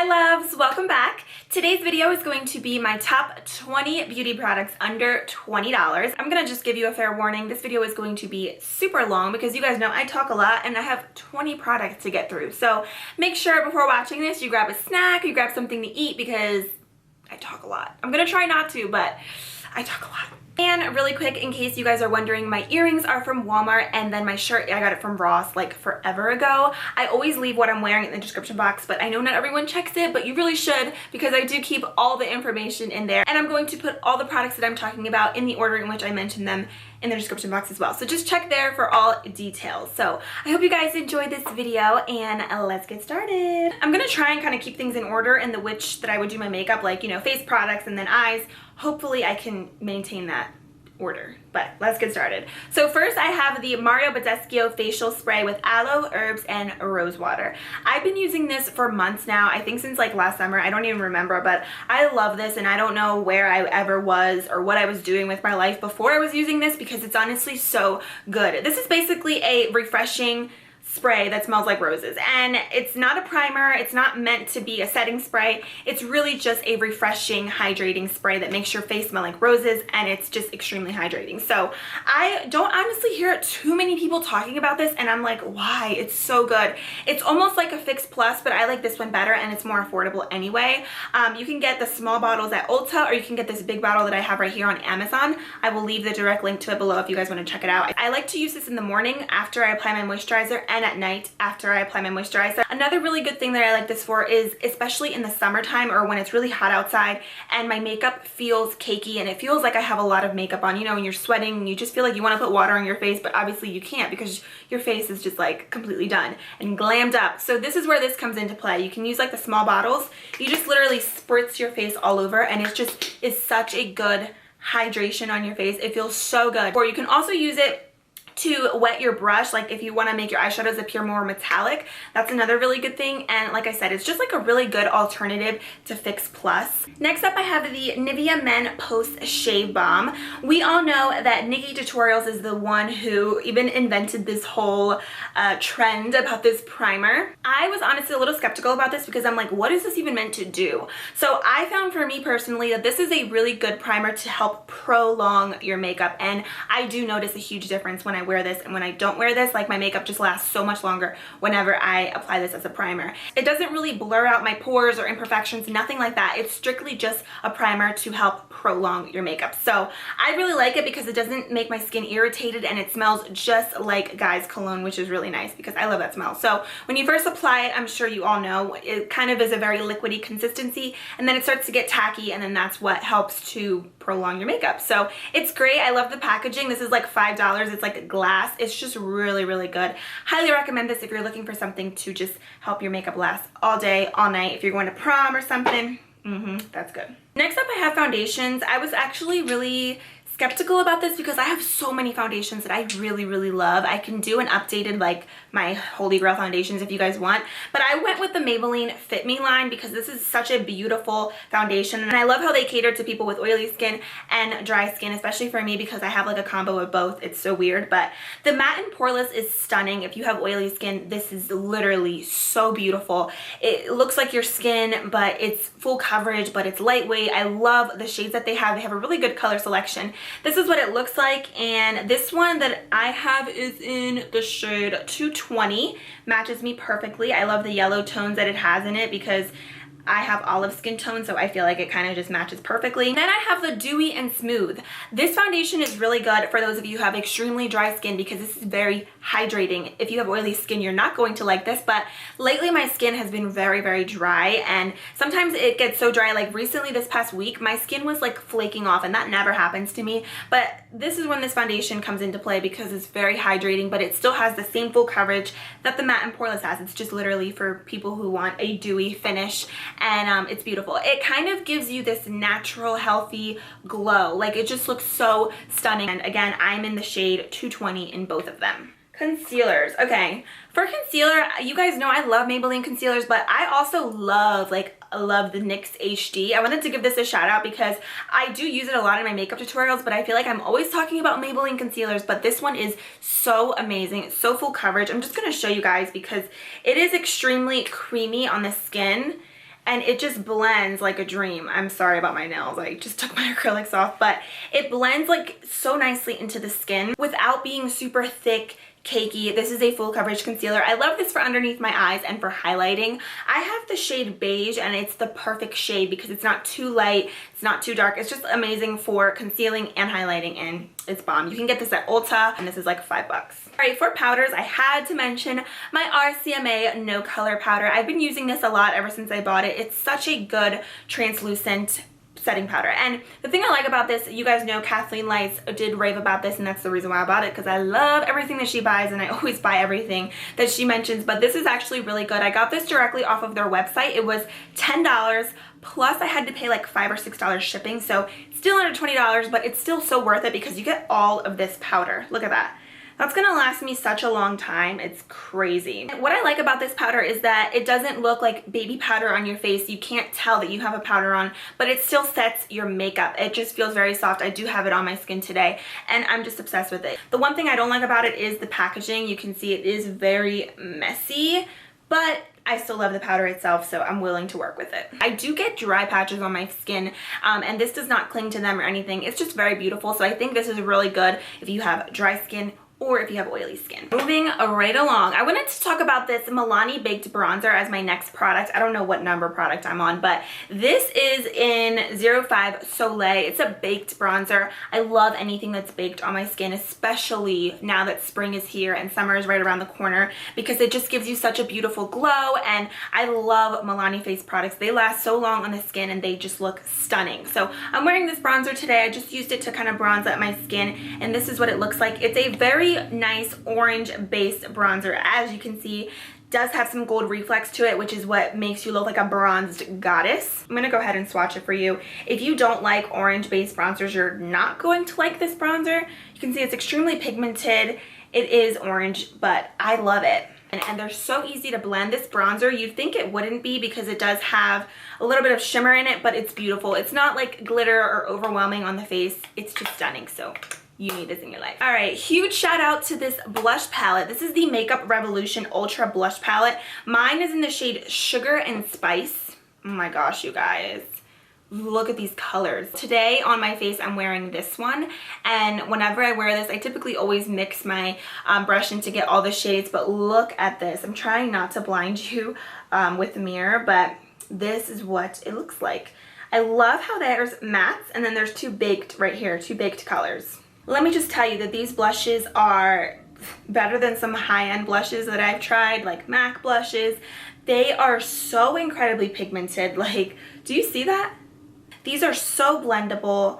loves, welcome back. Today's video is going to be my top 20 beauty products under $20. I'm gonna just give you a fair warning. This video is going to be super long because you guys know I talk a lot and I have 20 products to get through. So make sure before watching this you grab a snack, you grab something to eat because I talk a lot. I'm gonna try not to, but I talk a lot. And really quick, in case you guys are wondering, my earrings are from Walmart, and then my shirt, I got it from Ross like forever ago. I always leave what I'm wearing in the description box, but I know not everyone checks it, but you really should because I do keep all the information in there. And I'm going to put all the products that I'm talking about in the order in which I mentioned them in the description box as well. So just check there for all details. So I hope you guys enjoyed this video and let's get started. I'm gonna try and kind of keep things in order in the which that I would do my makeup, like, you know, face products and then eyes. Hopefully I can maintain that order, but let's get started. So first I have the Mario Badescu facial spray with aloe, herbs, and rose water. I've been using this for months now, I think since like last summer. I don't even remember, but I love this and I don't know where I ever was or what I was doing with my life before I was using this because it's honestly so good. This is basically a refreshing spray that smells like roses, and it's not a primer, it's not meant to be a setting spray. It's really just a refreshing, hydrating spray that makes your face smell like roses, and it's just extremely hydrating. So I don't honestly hear too many people talking about this, and I'm like, why? It's so good. It's almost like a Fix Plus, but I like this one better and it's more affordable anyway. You can get the small bottles at Ulta, or you can get this big bottle that I have right here on Amazon. I will leave the direct link to it below if you guys want to check it out. I like to use this in the morning after I apply my moisturizer and at night after I apply my moisturizer. Another really good thing that I like this for is, especially in the summertime or when it's really hot outside and my makeup feels cakey and it feels like I have a lot of makeup on, you know, when you're sweating and you just feel like you want to put water on your face, but obviously you can't because your face is just like completely done and glammed up. So this is where this comes into play. You can use like the small bottles. You just literally spritz your face all over and it's just is such a good hydration on your face. It feels so good. Or you can also use it to wet your brush, like if you want to make your eyeshadows appear more metallic. That's another really good thing, and like I said, it's just like a really good alternative to Fix Plus. Next up I have the Nivea Men Post Shave Balm. We all know that Nikki Tutorials is the one who even invented this whole trend about this primer. I was honestly a little skeptical about this because I'm like, what is this even meant to do? So I found for me personally that this is a really good primer to help prolong your makeup, and I do notice a huge difference when I wear this and when I don't wear this. Like, my makeup just lasts so much longer whenever I apply this as a primer. It doesn't really blur out my pores or imperfections, nothing like that. It's strictly just a primer to help prolong your makeup. So I really like it because it doesn't make my skin irritated and it smells just like Guy's cologne, which is really nice because I love that smell. So when you first apply it, I'm sure you all know, it kind of is a very liquidy consistency and then it starts to get tacky, and then that's what helps to prolong your makeup. So it's great. I love the packaging. This is like $5. It's like a glass. It's just really, really good. Highly recommend this if you're looking for something to just help your makeup last all day, all night. If you're going to prom or something, that's good. Next up I have foundations. I was actually really skeptical about this because I have so many foundations that I really, really love. I can do an updated, like, my holy grail foundations if you guys want, but I went with the Maybelline Fit Me line because this is such a beautiful foundation, and I love how they cater to people with oily skin and dry skin, especially for me because I have like a combo of both. It's so weird, but the matte and poreless is stunning. If you have oily skin, this is literally so beautiful. It looks like your skin, but it's full coverage, but it's lightweight. I love the shades that they have. They have a really good color selection. This is what it looks like, and this one that I have is in the shade 220. Matches me perfectly. I love the yellow tones that it has in it because I have olive skin tone, so I feel like it kind of just matches perfectly. Then I have the Dewy and Smooth. This foundation is really good for those of you who have extremely dry skin because this is very hydrating. If you have oily skin, you're not going to like this, but lately my skin has been very, very dry, and sometimes it gets so dry. Like recently, this past week, my skin was like flaking off, and that never happens to me, but this is when this foundation comes into play because it's very hydrating, but it still has the same full coverage that the matte and poreless has. It's just literally for people who want a dewy finish, and it's beautiful. It kind of gives you this natural, healthy glow. Like, it just looks so stunning. And again, I'm in the shade 220 in both of them. Concealers. Okay, for concealer, you guys know I love Maybelline concealers, but I also love the NYX HD. I wanted to give this a shout out because I do use it a lot in my makeup tutorials, but I feel like I'm always talking about Maybelline concealers, but this one is so amazing. It's so full coverage. I'm just going to show you guys because it is extremely creamy on the skin. and it just blends like a dream. I'm sorry about my nails, I just took my acrylics off, but it blends like so nicely into the skin without being super thick, cakey. This is a full coverage concealer. I love this for underneath my eyes and for highlighting. I have the shade Beige, and it's the perfect shade because it's not too light, it's not too dark. It's just amazing for concealing and highlighting, and it's bomb. You can get this at Ulta, and this is like $5. All right, for powders, I had to mention my RCMA No Color Powder. I've been using this a lot ever since I bought it. It's such a good translucent setting powder, and the thing I like about this, you guys know Kathleen Lights did rave about this, and that's the reason why I bought it, because I love everything that she buys, and I always buy everything that she mentions. But this is actually really good. I got this directly off of their website. It was $10 plus I had to pay like $5 or $6 shipping, so still under $20, but it's still so worth it because you get all of this powder. Look at that. That's gonna last me such a long time. It's crazy. What I like about this powder is that it doesn't look like baby powder on your face. You can't tell that you have a powder on, but it still sets your makeup. It just feels very soft. I do have it on my skin today, and I'm just obsessed with it. The one thing I don't like about it is the packaging. You can see it is very messy, but I still love the powder itself, so I'm willing to work with it. I do get dry patches on my skin, and this does not cling to them or anything. It's just very beautiful, so I think this is really good if you have dry skin or if you have oily skin. Moving right along, I wanted to talk about this Milani Baked Bronzer as my next product. I don't know what number product I'm on, but this is in 05 Soleil. It's a baked bronzer. I love anything that's baked on my skin, especially now that spring is here and summer is right around the corner, because it just gives you such a beautiful glow, and I love Milani face products. They last so long on the skin and they just look stunning. So I'm wearing this bronzer today. I just used it to kind of bronze up my skin, and this is what it looks like. It's a very nice orange based bronzer. As you can see, does have some gold reflex to it, which is what makes you look like a bronzed goddess. I'm gonna go ahead and swatch it for you. If you don't like orange based bronzers, you're not going to like this bronzer. You can see it's extremely pigmented. It is orange, but I love it. And they're so easy to blend. This bronzer, you'd think it wouldn't be because it does have a little bit of shimmer in it, but it's beautiful. It's not like glitter or overwhelming on the face. It's just stunning. So you need this in your life. All right, huge shout out to this blush palette. This is the Makeup Revolution Ultra Blush Palette. Mine is in the shade Sugar and Spice. Oh my gosh, you guys. Look at these colors. Today on my face, I'm wearing this one, and whenever I wear this, I typically always mix my brush in to get all the shades, but look at this. I'm trying not to blind you with the mirror, but this is what it looks like. I love how there's mattes, and then there's two baked right here, two baked colors. Let me just tell you that these blushes are better than some high-end blushes that I've tried, like MAC blushes. They are so incredibly pigmented. Like, do you see that? These are so blendable.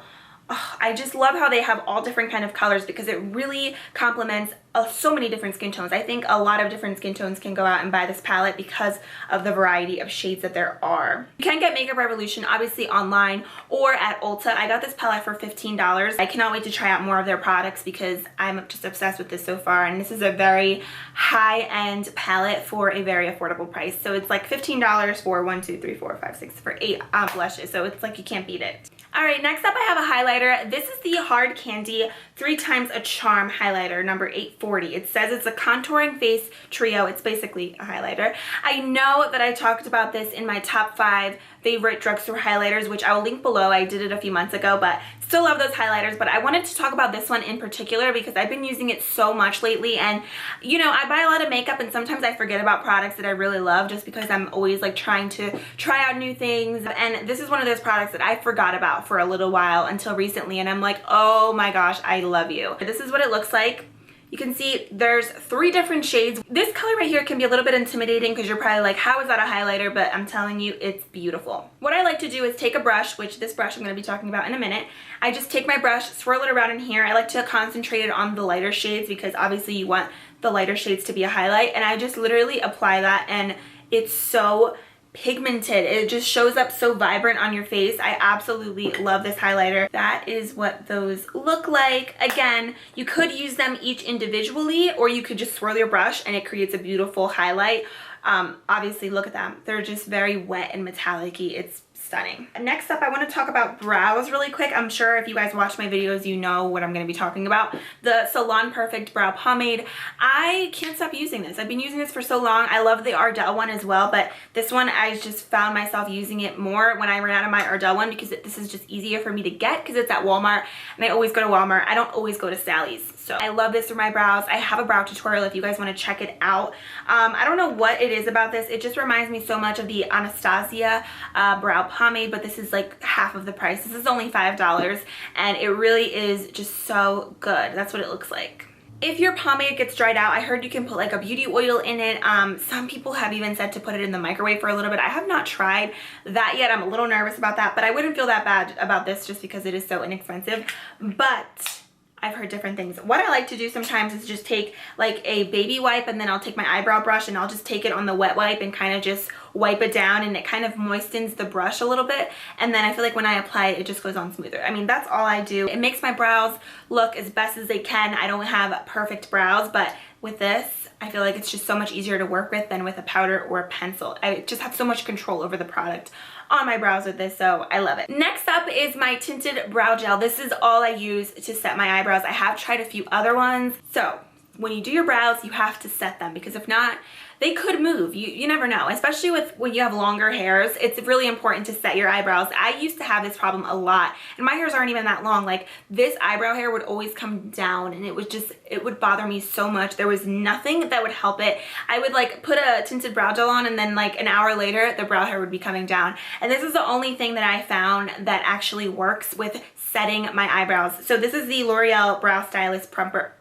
Oh, I just love how they have all different kind of colors because it really complements so many different skin tones. I think a lot of different skin tones can go out and buy this palette because of the variety of shades that there are. You can get Makeup Revolution obviously online or at Ulta. I got this palette for $15. I cannot wait to try out more of their products because I'm just obsessed with this so far, and this is a very high-end palette for a very affordable price. So it's like $15 for 1, 2, 3, 4, 5, 6 for 8 blushes. So it's like you can't beat it. All right, next up I have a highlighter. This is the Hard Candy 3 Times a Charm highlighter, number 840. It says it's a contouring face trio. It's basically a highlighter. I know that I talked about this in my top 5 favorite drugstore highlighters, which I will link below. I did it a few months ago, but still love those highlighters. But I wanted to talk about this one in particular because I've been using it so much lately, and you know, I buy a lot of makeup and sometimes I forget about products that I really love just because I'm always like trying to try out new things, and this is one of those products that I forgot about for a little while until recently, and I'm like, oh my gosh, I love you. This is what it looks like. You can see there's 3 different shades. This color right here can be a little bit intimidating because you're probably like, how is that a highlighter? But I'm telling you, it's beautiful. What I like to do is take a brush, which this brush I'm going to be talking about in a minute. I just take my brush, swirl it around in here. I like to concentrate it on the lighter shades because obviously you want the lighter shades to be a highlight. And I just literally apply that, and it's so pigmented. It just shows up so vibrant on your face. I absolutely love this highlighter. That is what those look like. Again, you could use them each individually, or you could just swirl your brush and it creates a beautiful highlight. Obviously, look at them. They're just very wet and metallic-y. It's stunning. Next up, I want to talk about brows really quick. I'm sure if you guys watch my videos, you know what I'm going to be talking about. The Salon Perfect Brow Pomade. I can't stop using this. I've been using this for so long. I love the Ardell one as well, but this one I just found myself using it more when I ran out of my Ardell one because this is just easier for me to get because it's at Walmart, and I always go to Walmart. I don't always go to Sally's. So I love this for my brows. I have a brow tutorial if you guys want to check it out. I don't know what it is about this. It just reminds me so much of the Anastasia brow pomade, but this is like half of the price. This is only $5, and it really is just so good. That's what it looks like. If your pomade gets dried out, I heard you can put like a beauty oil in it. Some people have even said to put it in the microwave for a little bit. I have not tried that yet. I'm a little nervous about that, but I wouldn't feel that bad about this just because it is so inexpensive. But I've heard different things. What I like to do sometimes is just take like a baby wipe, and then I'll take my eyebrow brush and I'll just take it on the wet wipe and kind of just wipe it down, and it kind of moistens the brush a little bit, and then I feel like when I apply it, it just goes on smoother. I mean, that's all I do. It makes my brows look as best as they can. I don't have perfect brows, but with this, I feel like it's just so much easier to work with than with a powder or a pencil. I just have so much control over the product on my brows with this, so I love it. Next up is my tinted brow gel. This is all I use to set my eyebrows. I have tried a few other ones. So when you do your brows, you have to set them, because if not, they could move. You never know, especially with when you have longer hairs. It's really important to set your eyebrows. I used to have this problem a lot, and my hairs aren't even that long. Like, this eyebrow hair would always come down, and it would bother me so much. There was nothing that would help it. I would like put a tinted brow gel on, and then like an hour later, the brow hair would be coming down. And this is the only thing that I found that actually works with setting my eyebrows. So this is the L'Oreal Brow Stylist Plumper.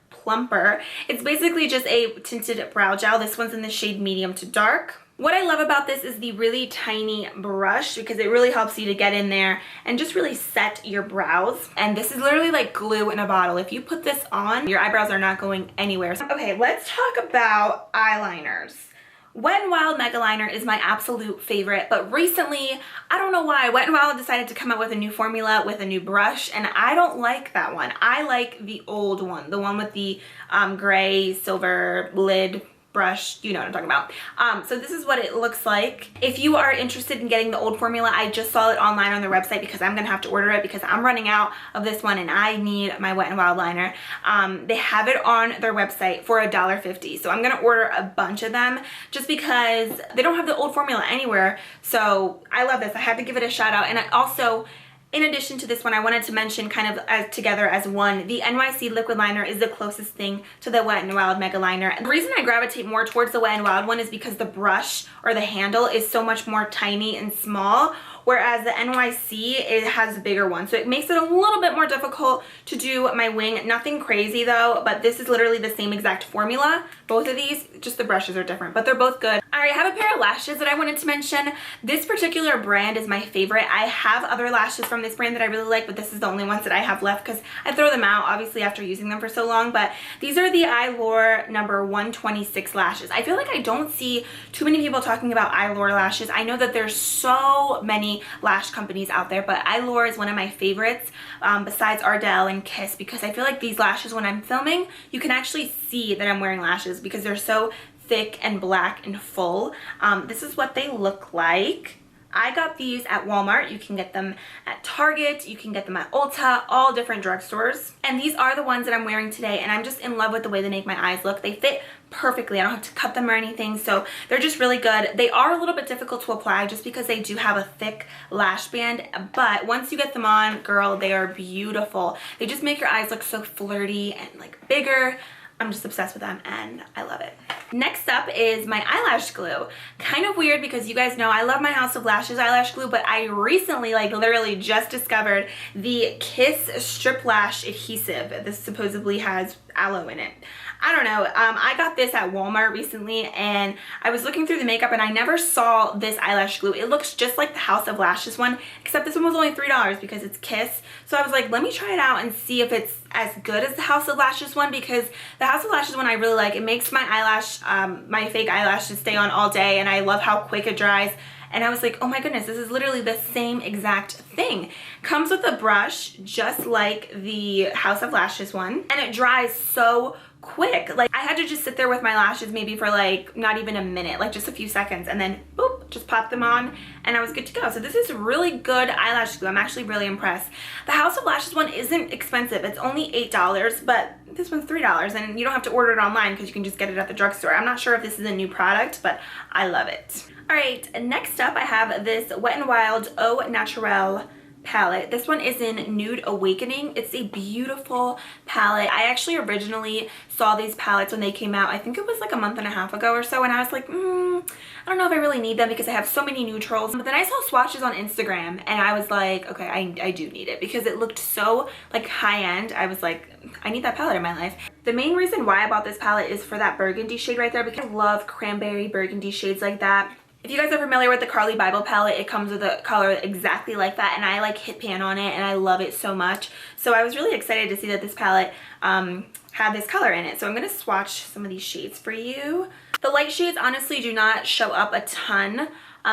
It's basically just a tinted brow gel. This one's in the shade medium to dark. What I love about this is the really tiny brush, because it really helps you to get in there and just really set your brows. And this is literally like glue in a bottle. If you put this on, your eyebrows are not going anywhere. Okay, let's talk about eyeliners. Wet n Wild Mega Liner is my absolute favorite, but recently, I don't know why, Wet n Wild decided to come out with a new formula with a new brush, and I don't like that one. I like the old one, the one with the gray silver lid brush. You know what I'm talking about. So this is what it looks like. If you are interested in getting the old formula, I just saw it online on their website, because I'm gonna have to order it because I'm running out of this one and I need my Wet n Wild liner. They have it on their website for $1.50, so I'm gonna order a bunch of them just because they don't have the old formula anywhere. So I love this. I had to give it a shout out. And I also, in addition to this one, I wanted to mention kind of as together as one, the NYC Liquid Liner is the closest thing to the Wet n Wild Mega Liner. And the reason I gravitate more towards the Wet n Wild one is because the brush or the handle is so much more tiny and small, whereas the NYC, it has a bigger one. So it makes it a little bit more difficult to do my wing. Nothing crazy though, but this is literally the same exact formula. Both of these, just the brushes are different, but they're both good. All right, I have a pair of lashes that I wanted to mention. This particular brand is my favorite. I have other lashes from this brand that I really like, but this is the only ones that I have left because I throw them out, obviously, after using them for so long. But these are the Eyelure number 126 lashes. I feel like I don't see too many people talking about Eyelure lashes. I know that there's so many lash companies out there, but Eyelure is one of my favorites besides Ardell and Kiss, because I feel like these lashes, when I'm filming, you can actually see that I'm wearing lashes because they're so thick and black and full. This is what they look like. I got these at Walmart. You can get them at Target. You can get them at Ulta, all different drugstores. And these are the ones that I'm wearing today, and I'm just in love with the way they make my eyes look. They fit perfectly. I don't have to cut them or anything, so they're just really good. They are a little bit difficult to apply just because they do have a thick lash band, but once you get them on, girl, they are beautiful. They just make your eyes look so flirty and like bigger. I'm just obsessed with them and I love it. Next up is my eyelash glue. Kind of weird because you guys know I love my House of Lashes eyelash glue, but I recently, like literally just discovered the Kiss Strip Lash Adhesive. This supposedly has aloe in it. I don't know. I got this at Walmart recently, and I was looking through the makeup and I never saw this eyelash glue. It looks just like the House of Lashes one, except this one was only $3 because it's Kiss. So I was like, let me try it out and see if it's as good as the House of Lashes one, because the House of Lashes one I really like. It makes my eyelash, my fake eyelashes stay on all day, and I love how quick it dries. And I was like, oh my goodness, this is literally the same exact thing. Comes with a brush just like the House of Lashes one, and it dries so quick. Like, I had to just sit there with my lashes maybe for like not even a minute, like just a few seconds, and then boop, just pop them on, and I was good to go. So this is really good eyelash glue. I'm actually really impressed. The House of Lashes one isn't expensive. It's only $8, but this one's $3, and you don't have to order it online because you can just get it at the drugstore. I'm not sure if this is a new product, but I love it. All right, next up I have this Wet n Wild Au Naturel palette. This one is in Nude Awakening. It's a beautiful palette. I actually originally saw these palettes when they came out. I think it was like a month and a half ago or so, and I was like, I don't know if I really need them because I have so many neutrals. But then I saw swatches on Instagram and I was like, okay, I do need it because it looked so like high-end. I was like, I need that palette in my life. The main reason why I bought this palette is for that burgundy shade right there, because I love cranberry burgundy shades like that. If you guys are familiar with the Carly Bible palette, it comes with a color exactly like that, and I like hit pan on it and I love it so much. So I was really excited to see that this palette had this color in it. So I'm going to swatch some of these shades for you. The light shades honestly do not show up a ton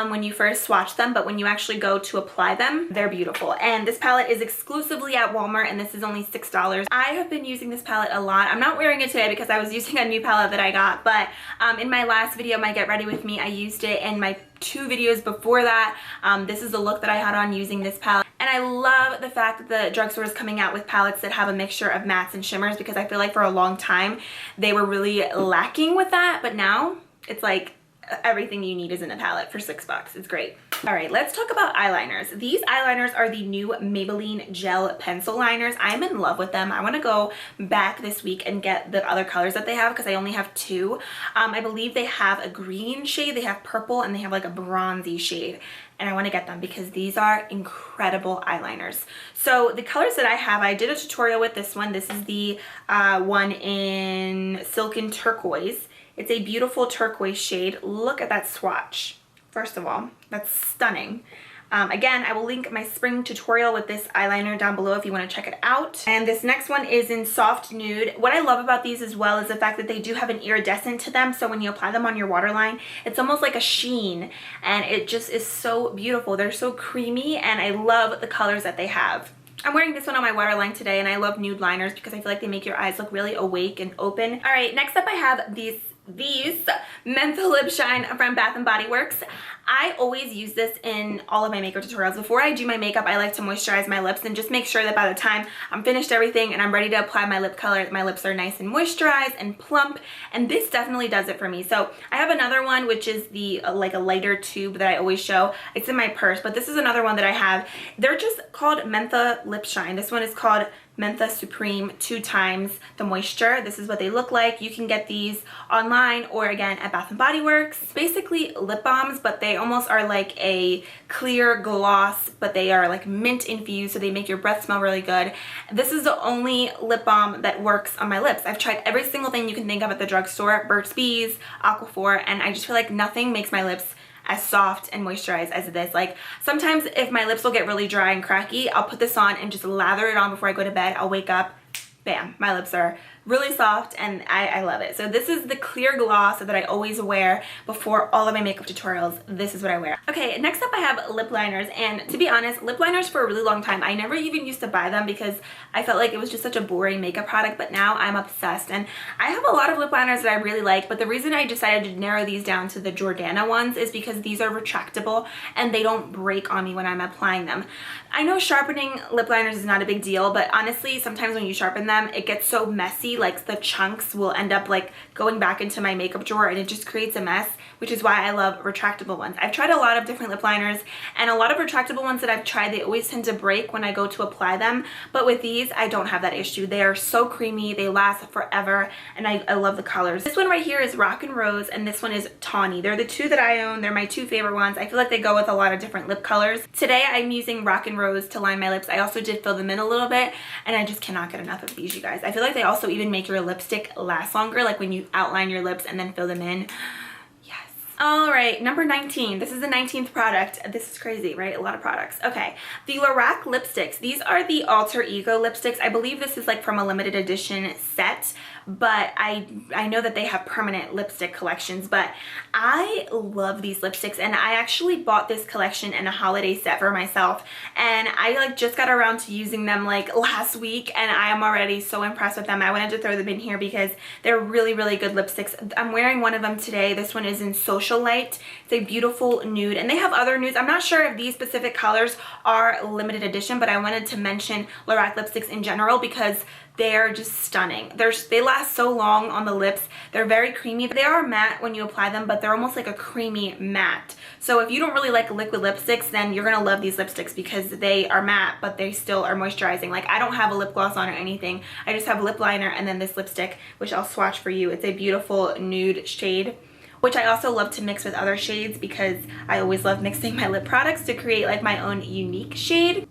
when you first swatch them, but when you actually go to apply them, they're beautiful. And this palette is exclusively at Walmart, and this is only $6. I have been using this palette a lot. I'm not wearing it today because I was using a new palette that I got, but in my last video, my Get Ready With Me, I used it, and my 2 videos before that, this is the look that I had on using this palette. And I love the fact that the drugstore is coming out with palettes that have a mixture of mattes and shimmers, because I feel like for a long time they were really lacking with that, but now it's like everything you need is in a palette for $6. It's great. All right, let's talk about eyeliners. These eyeliners are the new Maybelline gel pencil liners. I'm in love with them. I want to go back this week and get the other colors that they have because I only have 2. I believe they have a green shade, they have purple, and they have like a bronzy shade. And I want to get them because these are incredible eyeliners. So the colors that I have, I did a tutorial with this one. This is the one in Silken Turquoise. It's a beautiful turquoise shade. Look at that swatch. First of all, that's stunning. Again, I will link my spring tutorial with this eyeliner down below if you want to check it out. And this next one is in Soft Nude. What I love about these as well is the fact that they do have an iridescent to them, so when you apply them on your waterline, it's almost like a sheen, and it just is so beautiful. They're so creamy, and I love the colors that they have. I'm wearing this one on my waterline today, and I love nude liners because I feel like they make your eyes look really awake and open. All right, next up I have these Menthol Lip Shine from Bath & Body Works. I always use this in all of my makeup tutorials. Before I do my makeup, I like to moisturize my lips and just make sure that by the time I'm finished everything and I'm ready to apply my lip color, my lips are nice and moisturized and plump, and this definitely does it for me. So I have another one which is the like a lighter tube that I always show. It's in my purse, but this is another one that I have. They're just called Mentha Lip Shine. This one is called Mentha Supreme 2 times the moisture. This is what they look like. You can get these online or again at Bath & Body Works. Basically lip balms, but they almost are like a clear gloss, but they are like mint infused, so they make your breath smell really good. This is the only lip balm that works on my lips. I've tried every single thing you can think of at the drugstore, Burt's Bees, Aquaphor, and I just feel like nothing makes my lips as soft and moisturized as this. Like sometimes if my lips will get really dry and cracky, I'll put this on and just lather it on before I go to bed. I'll wake up, bam, my lips are really soft, and I love it. So this is the clear gloss that I always wear before all of my makeup tutorials. This is what I wear. Okay, next up I have lip liners, and to be honest, lip liners for a really long time, I never even used to buy them because I felt like it was just such a boring makeup product, but now I'm obsessed, and I have a lot of lip liners that I really like, but the reason I decided to narrow these down to the Jordana ones is because these are retractable and they don't break on me when I'm applying them. I know sharpening lip liners is not a big deal, but honestly, sometimes when you sharpen them, it gets so messy, like the chunks will end up like going back into my makeup drawer and it just creates a mess, which is why I love retractable ones. I've tried a lot of different lip liners, and a lot of retractable ones that I've tried, they always tend to break when I go to apply them, but with these, I don't have that issue. They are so creamy, they last forever, and I love the colors. This one right here is Rock and Rose, and this one is Tawny. They're the 2 that I own. They're my 2 favorite ones. I feel like they go with a lot of different lip colors. Today, I'm using Rock and Rose to line my lips. I also did fill them in a little bit, and I just cannot get enough of these, you guys. I feel like they also even make your lipstick last longer, like when you outline your lips and then fill them in. Yes. All right, number 19. This is the 19th product. This is crazy, right? A lot of products. Okay, the Lorac lipsticks. These are the Alter Ego lipsticks. I believe this is like from a limited edition set. but I know that they have permanent lipstick collections. But I love these lipsticks, and I actually bought this collection in a holiday set for myself, and I like just got around to using them like last week, and I am already so impressed with them. I wanted to throw them in here because they're really, really good lipsticks. I'm wearing one of them today. This one is in Social Light. It's a beautiful nude, and they have other nudes. I'm not sure if these specific colors are limited edition, but I wanted to mention Lorac lipsticks in general because they're just stunning. They last so long on the lips. They're very creamy. They are matte when you apply them, but they're almost like a creamy matte. So if you don't really like liquid lipsticks, then you're gonna love these lipsticks because they are matte, but they still are moisturizing. Like, I don't have a lip gloss on or anything. I just have a lip liner and then this lipstick, which I'll swatch for you. It's a beautiful nude shade, which I also love to mix with other shades because I always love mixing my lip products to create like my own unique shade.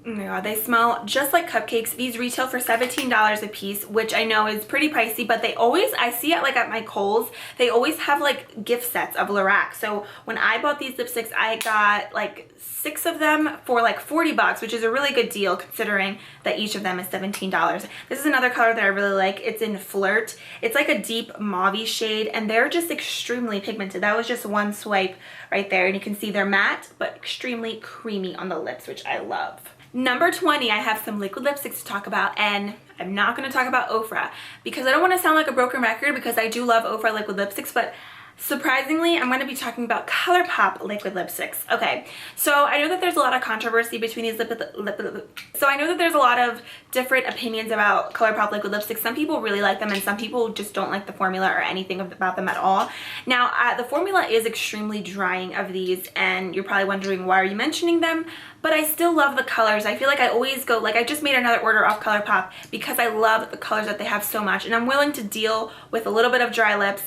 Oh my god, they smell just like cupcakes. These retail for $17 a piece, which I know is pretty pricey, but they always, I see it like at my Kohl's, they always have like gift sets of Lorac. So when I bought these lipsticks, I got like 6 of them for like 40 bucks, which is a really good deal considering that each of them is $17. This is another color that I really like. It's in Flirt. It's like a deep mauve shade, and they're just extremely pigmented. That was just one swipe right there, and you can see they're matte, but extremely creamy on the lips, which I love. Number 20, I have some liquid lipsticks to talk about, and I'm not going to talk about Ofra because I don't want to sound like a broken record because I do love Ofra liquid lipsticks, but surprisingly, I'm going to be talking about ColourPop liquid lipsticks. Okay, so I know that there's a lot of controversy between these so I know that there's a lot of different opinions about ColourPop liquid lipsticks. Some people really like them and some people just don't like the formula or anything about them at all. Now, the formula is extremely drying of these, and you're probably wondering, why are you mentioning them? But I still love the colors. I feel like I always go, like, I just made another order off ColourPop because I love the colors that they have so much, and I'm willing to deal with a little bit of dry lips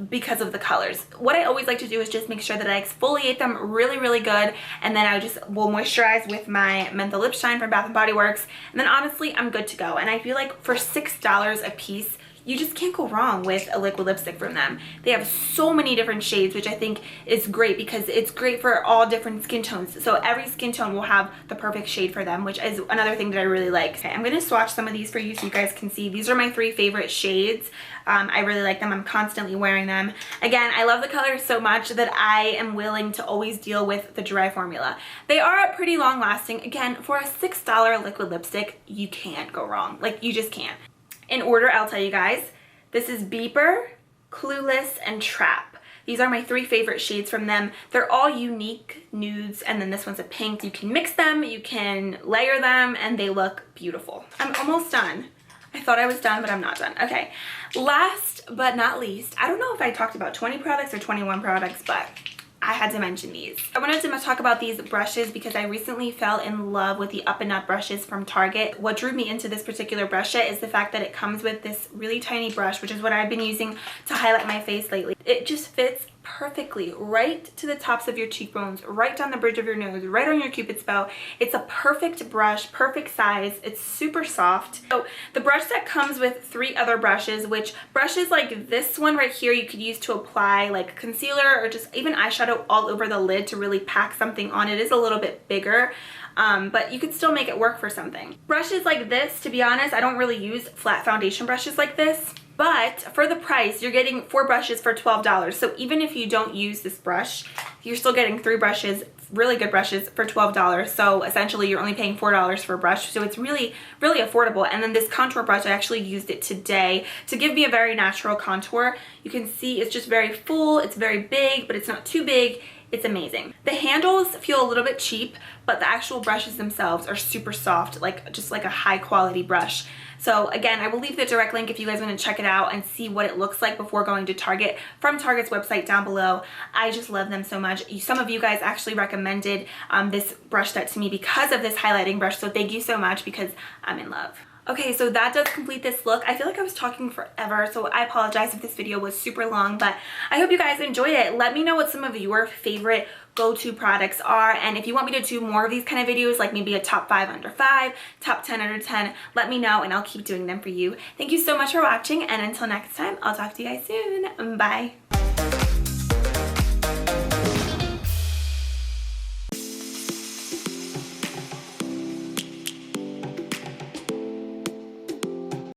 because of the colors. What I always like to do is just make sure that I exfoliate them really, really good, and then I just will moisturize with my Menthol Lip Shine from Bath & Body Works, and then honestly, I'm good to go. And I feel like for $6 a piece, you just can't go wrong with a liquid lipstick from them. They have so many different shades, which I think is great because it's great for all different skin tones. So every skin tone will have the perfect shade for them, which is another thing that I really like. Okay, I'm going to swatch some of these for you so you guys can see. These are my 3 favorite shades. I really like them. I'm constantly wearing them. Again, I love the colors so much that I am willing to always deal with the dry formula. They are pretty long lasting. Again, for a $6 liquid lipstick, you can't go wrong. Like, you just can't. In order, I'll tell you guys, this is Beeper, Clueless, and Trap. These are my 3 favorite shades from them. They're all unique nudes, and then this one's a pink. You can mix them, you can layer them, and they look beautiful. I'm almost done. I thought I was done, but I'm not done. Okay, last but not least, I don't know if I talked about 20 products or 21 products, but I had to mention these. I wanted to talk about these brushes because I recently fell in love with the Up and Up brushes from Target. What drew me into this particular brush set is the fact that it comes with this really tiny brush, which is what I've been using to highlight my face lately. It just fits perfectly right to the tops of your cheekbones, right down the bridge of your nose, right on your cupid's bow. It's a perfect brush, perfect size. It's super soft. So the brush set comes with 3 other brushes, which brushes like this one right here you could use to apply like concealer or just even eyeshadow all over the lid to really pack something on. It is a little bit bigger, but you could still make it work for something. Brushes like this, to be honest, I don't really use flat foundation brushes like this. But for the price, you're getting 4 brushes for $12. So even if you don't use this brush, you're still getting 3 brushes, really good brushes, for $12. So essentially you're only paying $4 for a brush. So it's really, really affordable. And then this contour brush, I actually used it today to give me a very natural contour. You can see it's just very full, it's very big, but it's not too big. It's amazing. The handles feel a little bit cheap, but the actual brushes themselves are super soft, like just like a high quality brush. So again, I will leave the direct link if you guys want to check it out and see what it looks like before going to Target from Target's website down below. I just love them so much. Some of you guys actually recommended this brush set to me because of this highlighting brush, so thank you so much because I'm in love. Okay, so that does complete this look. I feel like I was talking forever, so I apologize if this video was super long, but I hope you guys enjoyed it. Let me know what some of your favorite go-to products are, and if you want me to do more of these kind of videos, like maybe a top 5 under 5, top 10 under 10, let me know and I'll keep doing them for you. Thank you so much for watching, and until next time, I'll talk to you guys soon. Bye.